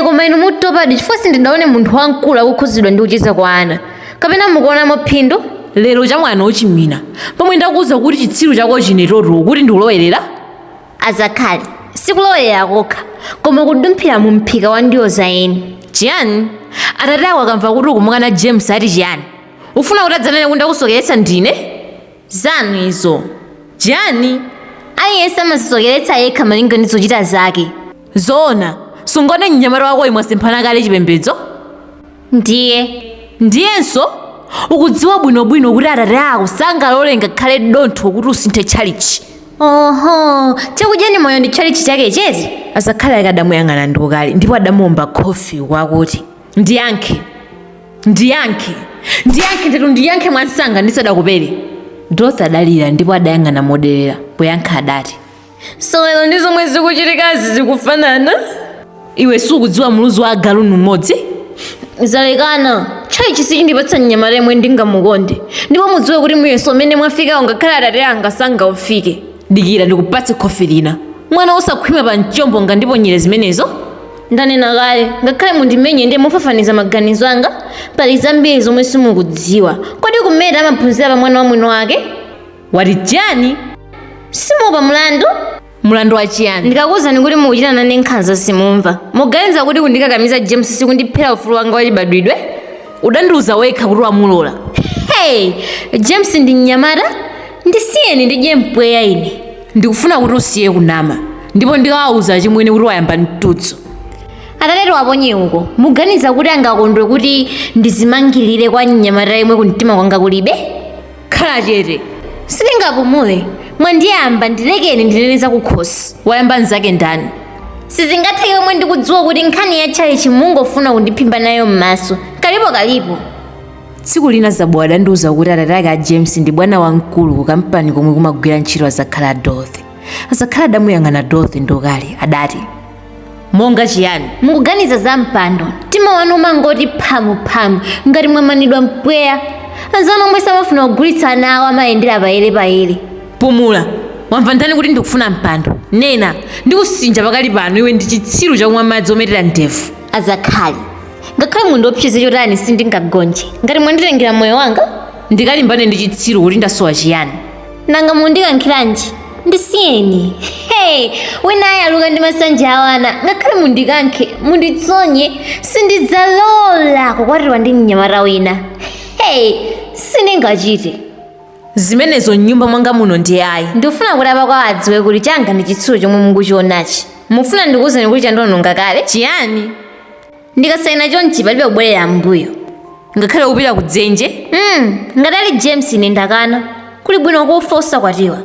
Koma inu mutopadi chifukwa sindinaone munthu wankulu akukhuzidwa ndi kucheza kwa ana. Kapena mukuonamo phindu? Lero cha mwana wochimina. Pomwe ndakuwuza kuti chitsiru chako chinetotolo kuti ndikulowelera? Azakhale, sikulowelera kokha, koma kudumphira mu mphika wa ndiwoza eni. Chiyani? Atate ako akamva kuti ukumukana James ati chiyani? Ufuna kuti adzanene kuti ndakusokeretsa ndine? Zanu izo. Chiyani? Aliyense amazisokeretsa yekha malinganizo zochita zake. Zoona, sungone mnyamata wako imwasemphana kale chipembedzo? Ndiyenso? Ukudziwa bwinobwino kuti atate ako sangalole ngakhale dontho kuti usinthe tchalichi. Oho, chakudya moyo ndi tchalichi chake cheti? Azakhale akadamuyang'ana ndikali ndipo adamuomba khofi kwakuti ndiyankhe ndetu ndiyankhe mwansanga ndisadakupere. Dorothy adalira ndipo adayang'ana modelera poyankha adati, so lero ndi zomwe zikuchitikazi zikufanana? Iwe sukudziwa muluzi wa galunu mmodzi? Zalekana, tchalichi sichindipatsa mnyamata yemwe ndingamukonde, ndipo mudziwe kuti muyeso umene mwafika ngakhale atate anga sangaufike. Dikira ndikupatse khofi lina. Mwana osakhwima pa mchombo ngandiponyere zimenezo? Ndanena kale, ngakhale mundimenye ndiye mofafaniza maganizo anga, pali zambiri zomwe simukudziwa. Kodi kumene amaphunzira pa mwana wa mwino wake? Wati chiyani? Simupa mlandu? Mlandu wa chiyani? Ndikakuwuzani kuti mukuchita nane nkhanza simumva. Muganiza kuti kundikakamiza James sikundiphera ufulu wanga wachibadwidwe? Udandiuza wekha kuti wamulola. James ndi mnyamata? Ndisiyeni ndidye mpweya ine. Ndikufuna kuti usiye kunama, ndipo ndikawawuza chimwene kuti wayamba mtutso. Atate waponye uko, muganiza kuti angakondwe kuti ndizimangirire kwa mnyamata yemwe kumtima kwanga kulibe? Khala chete. Sindingapumule, mwandiyamba ndilekeni ndineneza kukhosi. Wayamba nzake ndani? Sizingatheke yomwe ndikudziwa kuti nkhani ya tchalichi mungofuna kundiphimba nayo m'maso. Kalipo. Tsiku lina Zabu adandiuza kuti atate ake a James ndi bwana wamkulu ku kampani komwe kumagwira ntchito Azakhala a Dorothy. Azakhala adamuyang'ana Dorothy ndokali adati, monga chiyani? Mukuganiza za mpando, mtima wanu umangoti phamu ngati mwamanidwa mpweya. Anzanu omwe samafuna kugulitsa ana awo amayendera payere. Pumula, wamva ndani kuti ndikufuna mpando? Nena, ndikusinja pakali pano iwe ndi chitsiru chakumwa madzi ometera ndevu. Azakhale, ngakhale mundiopseze chotani sindingagonje ngati mwanditengera moyo wanga. Ndikalimbane ndi chitsiru kuti ndasowa chiyani? Nanga mundikankhiranji? Ndisiyeni. Wina ayaluka ndi masanja awana, ngakhale mundikankhe, munditsonye, sindidzalola kukwatiwa ndi mnyamata wina. Sindingachite zimenezo nyumba mwanga muno ndi ayi. Ndifuna kuti apakwa adziwe kuti changa ndi chitsiru chomwe mukuchionachi. Mufuna ndikuwuzeni kuti chandononga kale? Chiyani? Ndikasaina chonchi palibe kubwerera mbuyo. Ngakhale upita kudzenje? Ngatali James ine ndakana. Kuli bwino kufa usakwatiwa.